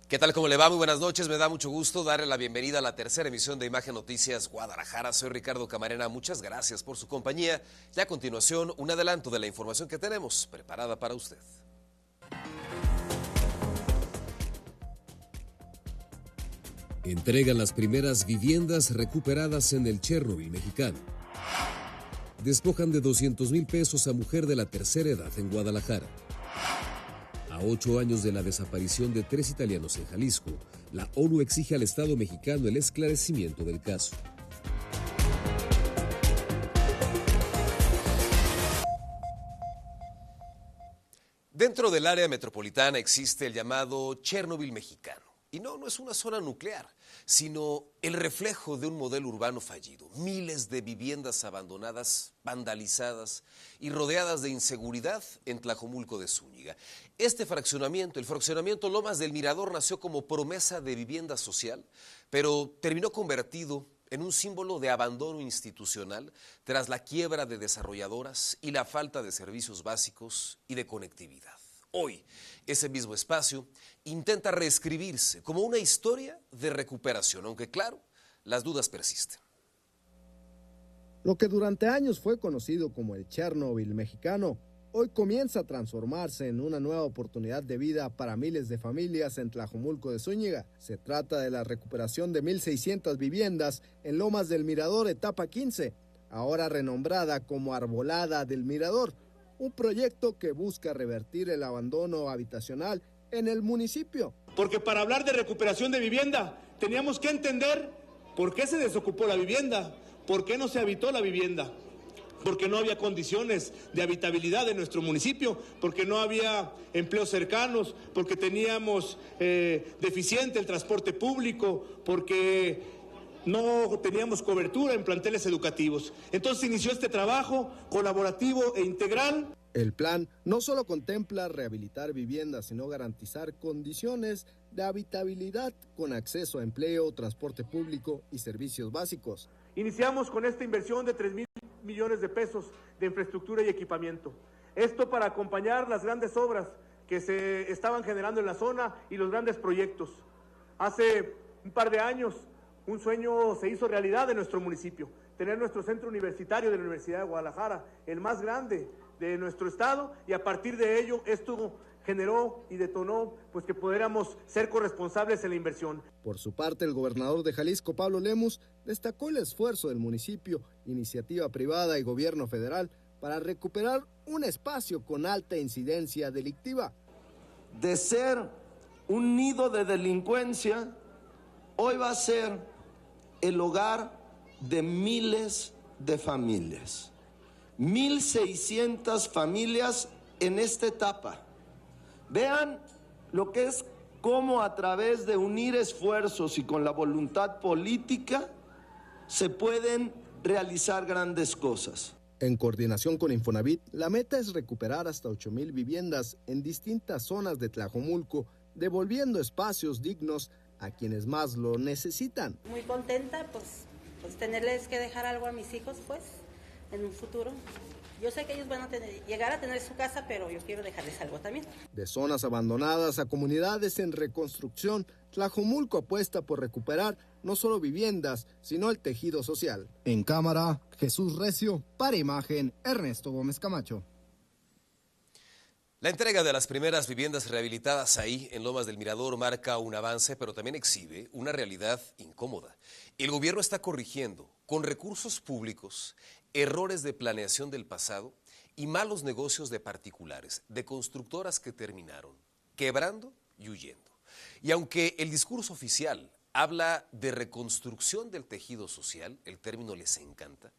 ¿Qué tal? ¿Cómo le va? Muy buenas noches. Me da mucho gusto darle la bienvenida a la tercera emisión de Imagen Noticias Guadalajara. Soy Ricardo Camarena. Muchas gracias por su compañía. Y a continuación, un adelanto de la información que tenemos preparada para usted. Entregan las primeras viviendas recuperadas en el Chernobyl mexicano. Despojan de 200,000 pesos a mujer de la tercera edad en Guadalajara. A 8 años de la desaparición de 3 italianos en Jalisco, la ONU exige al Estado mexicano el esclarecimiento del caso. Dentro del área metropolitana existe el llamado Chernobyl mexicano. Y no es una zona nuclear, sino el reflejo de un modelo urbano fallido. Miles de viviendas abandonadas, vandalizadas y rodeadas de inseguridad en Tlajomulco de Zúñiga. Este fraccionamiento, el fraccionamiento Lomas del Mirador, nació como promesa de vivienda social, pero terminó convertido en un símbolo de abandono institucional tras la quiebra de desarrolladoras y la falta de servicios básicos y de conectividad. Hoy, ese mismo espacio intenta reescribirse como una historia de recuperación, aunque claro, las dudas persisten. Lo que durante años fue conocido como el Chernobyl mexicano, hoy comienza a transformarse en una nueva oportunidad de vida para miles de familias en Tlajomulco de Zúñiga. Se trata de la recuperación de 1,600 viviendas en Lomas del Mirador, etapa 15, ahora renombrada como Arbolada del Mirador, un proyecto que busca revertir el abandono habitacional en el municipio. Porque para hablar de recuperación de vivienda, teníamos que entender por qué se desocupó la vivienda, por qué no se habitó la vivienda, porque no había condiciones de habitabilidad en nuestro municipio, porque no había empleos cercanos, porque teníamos deficiente el transporte público, porque no teníamos cobertura en planteles educativos. Entonces inició este trabajo colaborativo e integral. El plan no solo contempla rehabilitar viviendas, sino garantizar condiciones de habitabilidad con acceso a empleo, transporte público y servicios básicos. Iniciamos con esta inversión de 3,000 millones de pesos de infraestructura y equipamiento. Esto para acompañar las grandes obras que se estaban generando en la zona y los grandes proyectos. Hace un par de años, un sueño se hizo realidad en nuestro municipio, tener nuestro centro universitario de la Universidad de Guadalajara, el más grande de nuestro estado, y a partir de ello esto generó y detonó pues que pudiéramos ser corresponsables en la inversión. Por su parte, el gobernador de Jalisco, Pablo Lemus, destacó el esfuerzo del municipio, iniciativa privada y gobierno federal para recuperar un espacio con alta incidencia delictiva. De ser un nido de delincuencia, hoy va a ser el hogar de miles de familias. 1,600 familias en esta etapa. Vean lo que es cómo a través de unir esfuerzos y con la voluntad política se pueden realizar grandes cosas. En coordinación con Infonavit, la meta es recuperar hasta 8,000 viviendas en distintas zonas de Tlajomulco, devolviendo espacios dignos a quienes más lo necesitan. Muy contenta, pues tenerles que dejar algo a mis hijos, pues, en un futuro. Yo sé que ellos van a llegar a tener su casa, pero yo quiero dejarles algo también. De zonas abandonadas a comunidades en reconstrucción, Tlajomulco apuesta por recuperar no solo viviendas, sino el tejido social. En cámara, Jesús Recio, para Imagen, Ernesto Gómez Camacho. La entrega de las primeras viviendas rehabilitadas ahí en Lomas del Mirador marca un avance, pero también exhibe una realidad incómoda. El gobierno está corrigiendo con recursos públicos errores de planeación del pasado y malos negocios de particulares, de constructoras que terminaron quebrando y huyendo. Y aunque el discurso oficial habla de reconstrucción del tejido social, el término les encanta,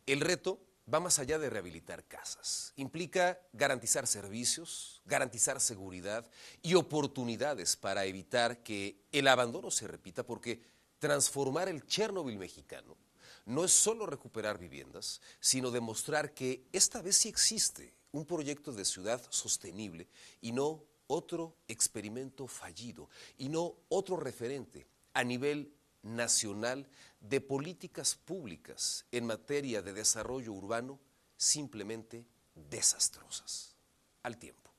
el reto va más allá de rehabilitar casas. Implica garantizar servicios, garantizar seguridad y oportunidades para evitar que el abandono se repita, porque transformar el Chernobyl mexicano no es solo recuperar viviendas, sino demostrar que esta vez sí existe un proyecto de ciudad sostenible y no otro experimento fallido, y no otro referente a nivel nacional de políticas públicas en materia de desarrollo urbano simplemente desastrosas. Al tiempo.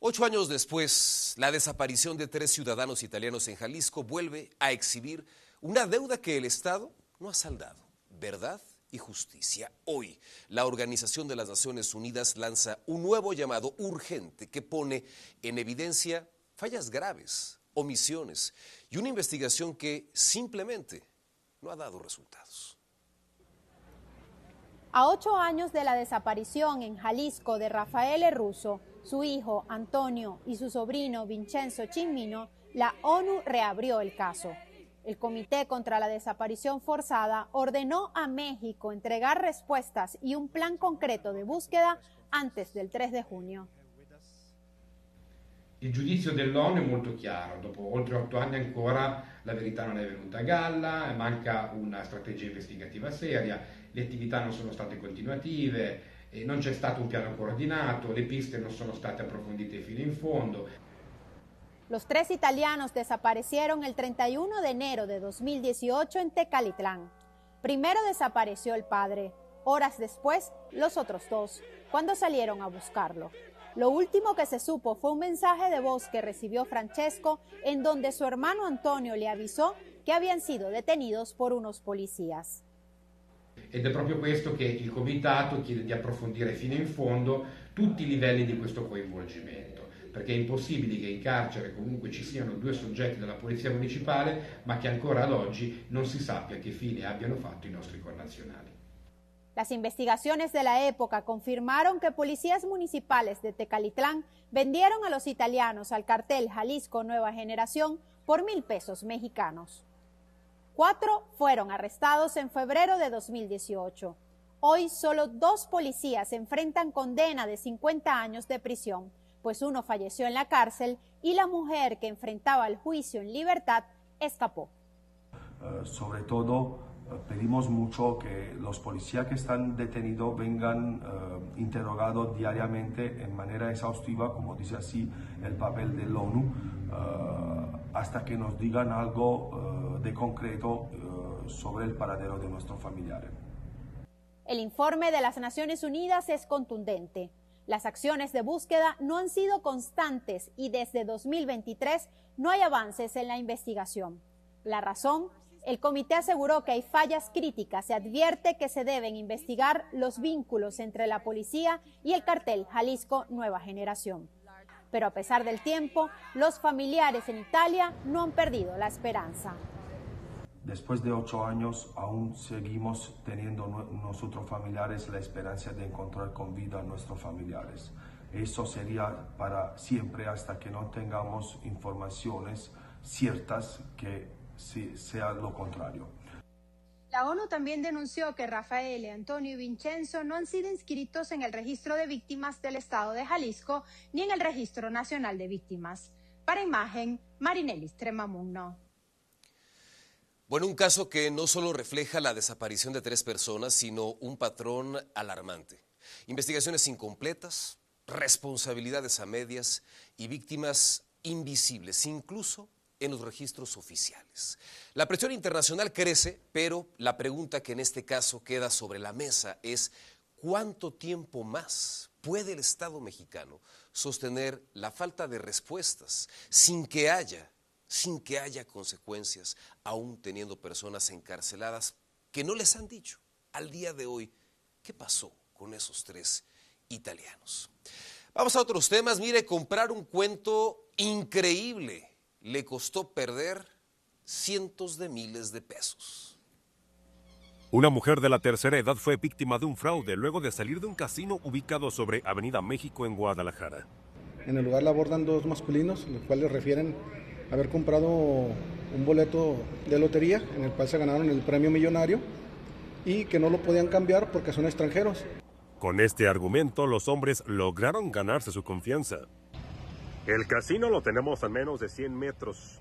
8 años después, la desaparición de 3 ciudadanos italianos en Jalisco vuelve a exhibir una deuda que el Estado no ha saldado: verdad y justicia. Hoy, la Organización de las Naciones Unidas lanza un nuevo llamado urgente que pone en evidencia fallas graves, omisiones y una investigación que simplemente no ha dado resultados. A 8 años de la desaparición en Jalisco de Rafael Russo, su hijo Antonio y su sobrino Vincenzo Cimmino, la ONU reabrió el caso. El Comité contra la Desaparición Forzada ordenó a México entregar respuestas y un plan concreto de búsqueda antes del 3 de junio. Il giudizio dell'ONU è molto chiaro: dopo oltre 8 anni ancora la verità non è venuta a galla, manca una strategia investigativa seria, le attività non sono state continuative, non c'è stato un piano coordinato, le piste non sono state approfondite fino in fondo. Los 3 italianos desaparecieron el 31 de enero de 2018 en Tecalitlán. Primero desapareció el padre, horas después los otros 2, cuando salieron a buscarlo. Lo último que se supo fue un mensaje de voz que recibió Francesco, en donde su hermano Antonio le avisó que habían sido detenidos por unos policías. Ed è proprio questo che il Comitato chiede di approfondire fino in fondo tutti i livelli di questo coinvolgimento, perché è impossibile che in carcere comunque ci siano 2 soggetti della Polizia Municipale, ma che ancora ad oggi non si sappia che fine abbiano fatto i nostri connazionali. Las investigaciones de la época confirmaron que policías municipales de Tecalitlán vendieron a los italianos al cartel Jalisco Nueva Generación por 1,000 pesos mexicanos. 4 fueron arrestados en febrero de 2018. Hoy solo 2 policías enfrentan condena de 50 años de prisión, pues uno falleció en la cárcel y la mujer que enfrentaba el juicio en libertad escapó. Sobre todo, pedimos mucho que los policías que están detenidos vengan interrogados diariamente en manera exhaustiva, como dice así el papel de la ONU, hasta que nos digan algo de concreto sobre el paradero de nuestros familiares. El informe de las Naciones Unidas es contundente. Las acciones de búsqueda no han sido constantes y desde 2023 no hay avances en la investigación. La razón: el comité aseguró que hay fallas críticas y advierte que se deben investigar los vínculos entre la policía y el cartel Jalisco Nueva Generación. Pero a pesar del tiempo, los familiares en Italia no han perdido la esperanza. Después de 8 años, aún seguimos teniendo nosotros familiares la esperanza de encontrar con vida a nuestros familiares. Eso sería para siempre hasta que no tengamos informaciones ciertas que sea lo contrario. La ONU también denunció que Rafael, Antonio y Vincenzo no han sido inscritos en el registro de víctimas del estado de Jalisco ni en el registro nacional de víctimas. Para Imagen, Marinelis Tremamugno. Bueno, un caso que no solo refleja la desaparición de 3 personas, sino un patrón alarmante. Investigaciones incompletas, responsabilidades a medias y víctimas invisibles, incluso en los registros oficiales. La presión internacional crece, pero la pregunta que en este caso queda sobre la mesa es: ¿cuánto tiempo más puede el Estado mexicano sostener la falta de respuestas sin que haya consecuencias, aún teniendo personas encarceladas que no les han dicho al día de hoy qué pasó con esos 3 italianos? Vamos a otros temas. Mire, comprar un cuento increíble le costó perder cientos de miles de pesos. Una mujer de la tercera edad fue víctima de un fraude luego de salir de un casino ubicado sobre Avenida México en Guadalajara. En el lugar la abordan 2 masculinos, los cuales refieren haber comprado un boleto de lotería en el cual se ganaron el premio millonario y que no lo podían cambiar porque son extranjeros. Con este argumento, los hombres lograron ganarse su confianza. El casino lo tenemos a menos de 100 metros.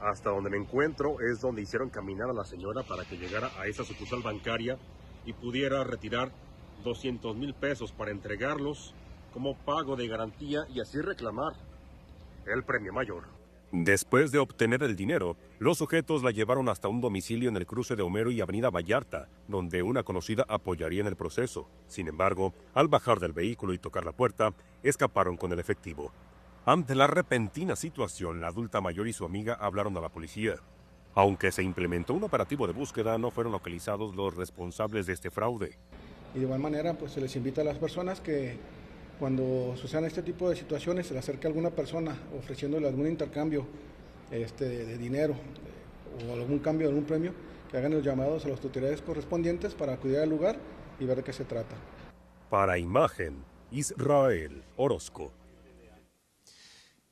Hasta donde me encuentro es donde hicieron caminar a la señora para que llegara a esa sucursal bancaria y pudiera retirar 200,000 pesos para entregarlos como pago de garantía y así reclamar el premio mayor. Después de obtener el dinero, los sujetos la llevaron hasta un domicilio en el cruce de Homero y Avenida Vallarta, donde una conocida apoyaría en el proceso. Sin embargo, al bajar del vehículo y tocar la puerta, escaparon con el efectivo. Ante la repentina situación, la adulta mayor y su amiga hablaron a la policía. Aunque se implementó un operativo de búsqueda, no fueron localizados los responsables de este fraude. Y de igual manera, pues se les invita a las personas que cuando sucedan este tipo de situaciones se le acerque a alguna persona ofreciéndole algún intercambio de dinero o algún cambio de algún premio, que hagan los llamados a las autoridades correspondientes para acudir al lugar y ver de qué se trata. Para Imagen, Israel Orozco.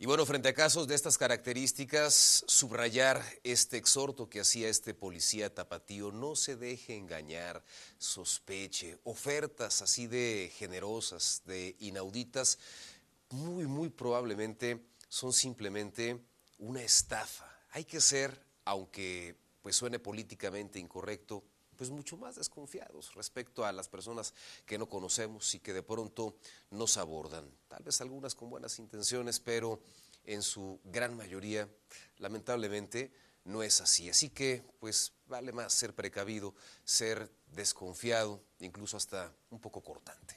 Y bueno, frente a casos de estas características, subrayar este exhorto que hacía este policía tapatío: no se deje engañar, sospeche. Ofertas así de generosas, de inauditas, muy probablemente son simplemente una estafa. Hay que ser, aunque pues suene políticamente incorrecto, pues mucho más desconfiados respecto a las personas que no conocemos y que de pronto nos abordan. Tal vez algunas con buenas intenciones, pero en su gran mayoría, lamentablemente, no es así. Así que, pues, vale más ser precavido, ser desconfiado, incluso hasta un poco cortante.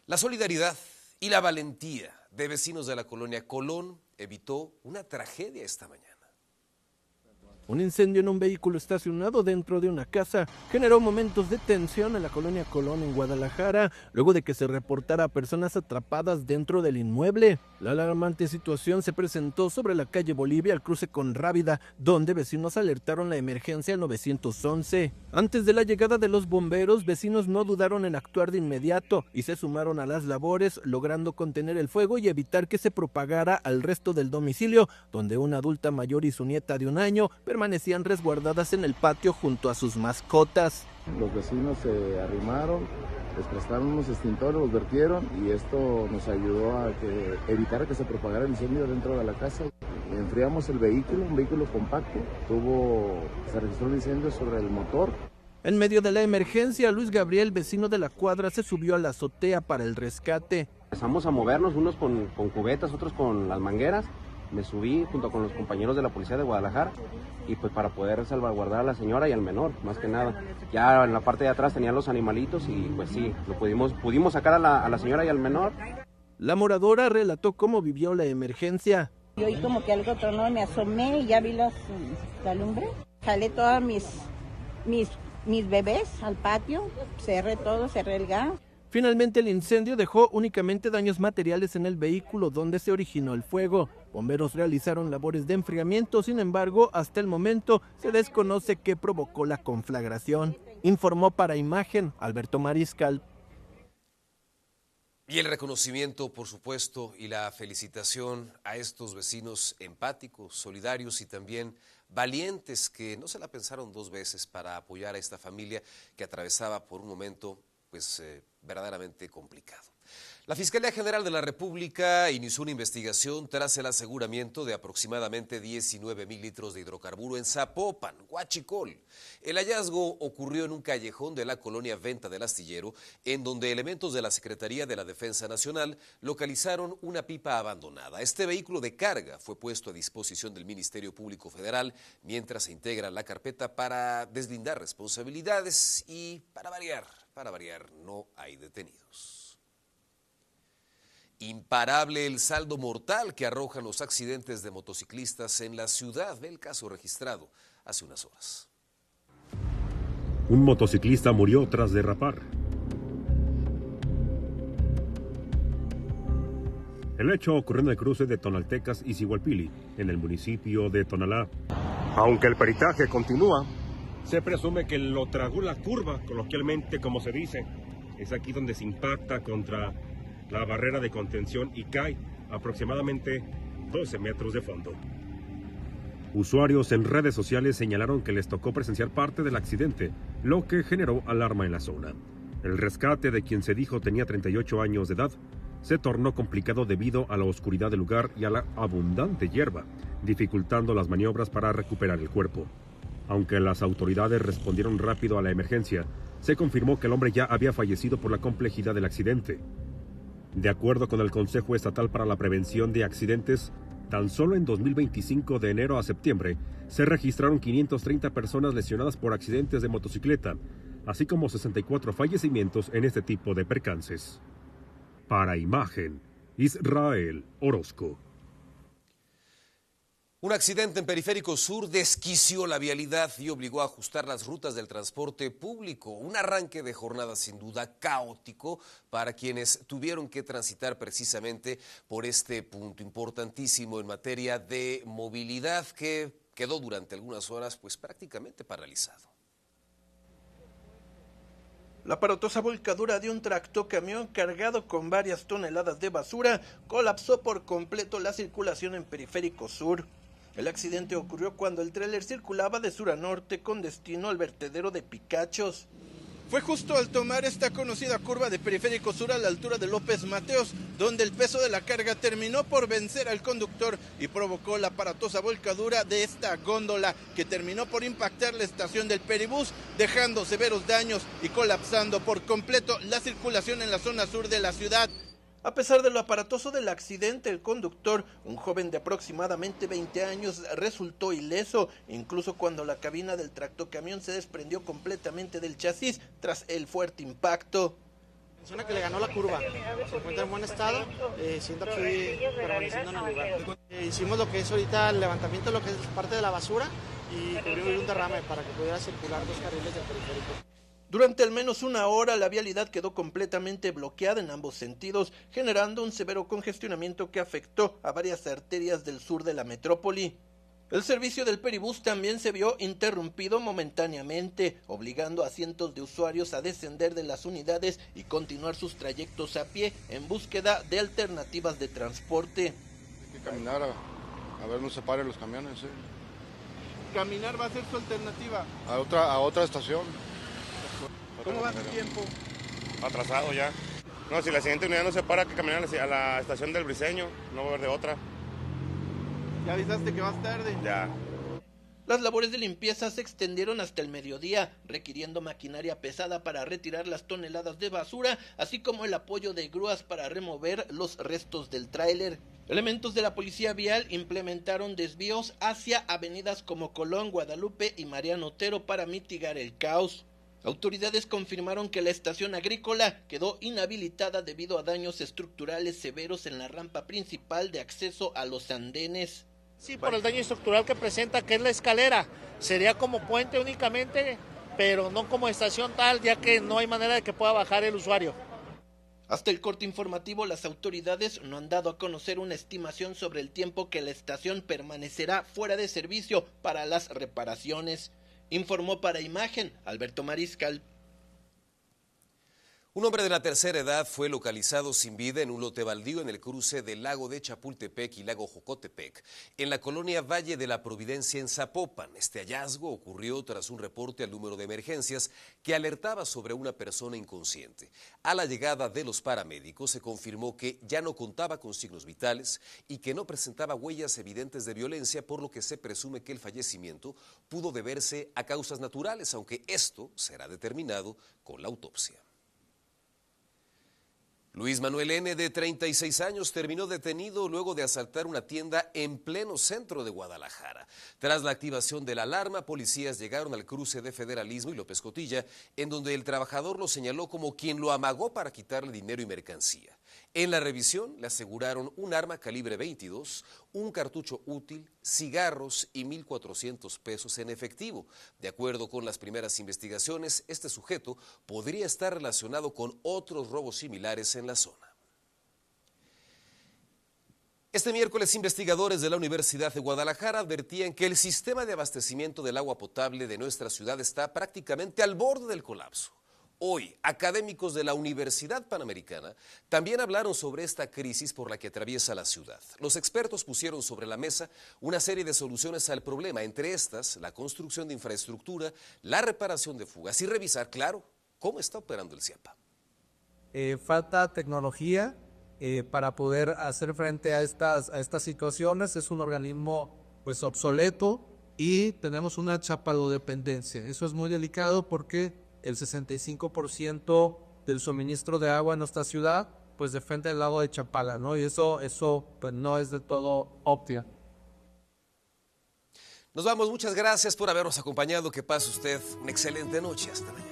La solidaridad y la valentía de vecinos de la colonia Colón evitó una tragedia esta mañana. Un incendio en un vehículo estacionado dentro de una casa generó momentos de tensión en la colonia Colón en Guadalajara, luego de que se reportara a personas atrapadas dentro del inmueble. La alarmante situación se presentó sobre la calle Bolivia al cruce con Rábida, donde vecinos alertaron la emergencia al 911. Antes de la llegada de los bomberos, vecinos no dudaron en actuar de inmediato y se sumaron a las labores, logrando contener el fuego y evitar que se propagara al resto del domicilio, donde una adulta mayor y su nieta de 1 año permanecían resguardadas en el patio junto a sus mascotas. Los vecinos se arrimaron, les prestaron unos extintores, los vertieron y esto nos ayudó a evitar que se propagara el incendio dentro de la casa. Enfriamos el vehículo, un vehículo compacto, se registró un incendio sobre el motor. En medio de la emergencia, Luis Gabriel, vecino de la cuadra, se subió a la azotea para el rescate. Empezamos a movernos, unos con cubetas, otros con las mangueras. Me subí junto con los compañeros de la policía de Guadalajara y pues para poder salvaguardar a la señora y al menor, más que nada. Ya en la parte de atrás tenían los animalitos y pues sí, pudimos sacar a la señora y al menor. La moradora relató cómo vivió la emergencia. Yo oí como que algo tronó, me asomé y ya vi la lumbre. Jalé todas mis bebés al patio, cerré el gas. Finalmente el incendio dejó únicamente daños materiales en el vehículo donde se originó el fuego. Bomberos realizaron labores de enfriamiento, sin embargo, hasta el momento se desconoce qué provocó la conflagración. Informó para Imagen Alberto Mariscal. Y el reconocimiento, por supuesto, y la felicitación a estos vecinos empáticos, solidarios y también valientes que no se la pensaron 2 veces para apoyar a esta familia que atravesaba por un momento verdaderamente complicado. La Fiscalía General de la República inició una investigación tras el aseguramiento de aproximadamente 19,000 litros de hidrocarburo en Zapopan, Huachicol. El hallazgo ocurrió en un callejón de la colonia Venta del Astillero, en donde elementos de la Secretaría de la Defensa Nacional localizaron una pipa abandonada. Este vehículo de carga fue puesto a disposición del Ministerio Público Federal mientras se integra la carpeta para deslindar responsabilidades y para variar, no hay detenidos. Imparable el saldo mortal que arrojan los accidentes de motociclistas en la ciudad. Ve el caso registrado hace unas horas. Un motociclista murió tras derrapar. El hecho ocurrió en el cruce de Tonaltecas y Sigualpili, en el municipio de Tonalá. Aunque el peritaje continúa, se presume que lo tragó la curva, coloquialmente como se dice. Es aquí donde se impacta contra la barrera de contención y cae aproximadamente 12 metros de fondo. Usuarios en redes sociales señalaron que les tocó presenciar parte del accidente, lo que generó alarma en la zona. El rescate de quien se dijo tenía 38 años de edad se tornó complicado debido a la oscuridad del lugar y a la abundante hierba, dificultando las maniobras para recuperar el cuerpo. Aunque las autoridades respondieron rápido a la emergencia, se confirmó que el hombre ya había fallecido por la complejidad del accidente. De acuerdo con el Consejo Estatal para la Prevención de Accidentes, tan solo en 2025 de enero a septiembre se registraron 530 personas lesionadas por accidentes de motocicleta, así como 64 fallecimientos en este tipo de percances. Para Imagen, Israel Orozco. Un accidente en Periférico Sur desquició la vialidad y obligó a ajustar las rutas del transporte público. Un arranque de jornada sin duda caótico para quienes tuvieron que transitar precisamente por este punto importantísimo en materia de movilidad que quedó durante algunas horas pues prácticamente paralizado. La aparatosa volcadura de un tractocamión cargado con varias toneladas de basura colapsó por completo la circulación en Periférico Sur. El accidente ocurrió cuando el tráiler circulaba de sur a norte con destino al vertedero de Picachos. Fue justo al tomar esta conocida curva de Periférico Sur a la altura de López Mateos, donde el peso de la carga terminó por vencer al conductor y provocó la aparatosa volcadura de esta góndola que terminó por impactar la estación del Peribús, dejando severos daños y colapsando por completo la circulación en la zona sur de la ciudad. A pesar de lo aparatoso del accidente, el conductor, un joven de aproximadamente 20 años, resultó ileso, incluso cuando la cabina del tractocamión se desprendió completamente del chasis tras el fuerte impacto. La persona que le ganó la curva se encuentra en buen estado, siendo aquí permaneciendo en el lugar. Hicimos lo que es ahorita el levantamiento de lo que es parte de la basura y cubrimos un derrame para que pudiera circular 2 carriles del periférico. Durante al menos una hora, la vialidad quedó completamente bloqueada en ambos sentidos, generando un severo congestionamiento que afectó a varias arterias del sur de la metrópoli. El servicio del Peribús también se vio interrumpido momentáneamente, obligando a cientos de usuarios a descender de las unidades y continuar sus trayectos a pie en búsqueda de alternativas de transporte. Hay que caminar a ver no se paren los camiones. ¿Caminar va a ser su alternativa? A otra estación. ¿Cómo va su tiempo? Atrasado ya. No, si la siguiente unidad no se para, que caminar a la estación del Briceño, no va a haber de otra. ¿Ya avisaste que vas tarde? Ya. Las labores de limpieza se extendieron hasta el mediodía, requiriendo maquinaria pesada para retirar las toneladas de basura, así como el apoyo de grúas para remover los restos del tráiler. Elementos de la policía vial implementaron desvíos hacia avenidas como Colón, Guadalupe y Mariano Otero para mitigar el caos. Autoridades confirmaron que la estación agrícola quedó inhabilitada debido a daños estructurales severos en la rampa principal de acceso a los andenes. Sí, por el daño estructural que presenta, que es la escalera. Sería como puente únicamente, pero no como estación tal, ya que no hay manera de que pueda bajar el usuario. Hasta el corte informativo, las autoridades no han dado a conocer una estimación sobre el tiempo que la estación permanecerá fuera de servicio para las reparaciones. Informó para Imagen Alberto Mariscal. Un hombre de la tercera edad fue localizado sin vida en un lote baldío en el cruce del lago de Chapultepec y lago Jocotepec, en la colonia Valle de la Providencia en Zapopan. Este hallazgo ocurrió tras un reporte al número de emergencias que alertaba sobre una persona inconsciente. A la llegada de los paramédicos se confirmó que ya no contaba con signos vitales y que no presentaba huellas evidentes de violencia, por lo que se presume que el fallecimiento pudo deberse a causas naturales, aunque esto será determinado con la autopsia. Luis Manuel N., de 36 años, terminó detenido luego de asaltar una tienda en pleno centro de Guadalajara. Tras la activación de la alarma, policías llegaron al cruce de Federalismo y López Cotilla, en donde el trabajador lo señaló como quien lo amagó para quitarle dinero y mercancía. En la revisión le aseguraron un arma calibre 22, un cartucho útil, cigarros y 1,400 pesos en efectivo. De acuerdo con las primeras investigaciones, este sujeto podría estar relacionado con otros robos similares en la zona. Este miércoles, investigadores de la Universidad de Guadalajara advertían que el sistema de abastecimiento del agua potable de nuestra ciudad está prácticamente al borde del colapso. Hoy, académicos de la Universidad Panamericana también hablaron sobre esta crisis por la que atraviesa la ciudad. Los expertos pusieron sobre la mesa una serie de soluciones al problema, entre estas la construcción de infraestructura, la reparación de fugas y revisar, claro, cómo está operando el CIAPA. Falta tecnología para poder hacer frente a estas situaciones. Es un organismo pues obsoleto y tenemos una chapalodependencia. Eso es muy delicado porque el 65% del suministro de agua en nuestra ciudad pues depende del lago de Chapala, ¿no? Y eso pues no es de todo óptimo. Nos vamos, muchas gracias por habernos acompañado. Que pase usted una excelente noche. Hasta mañana.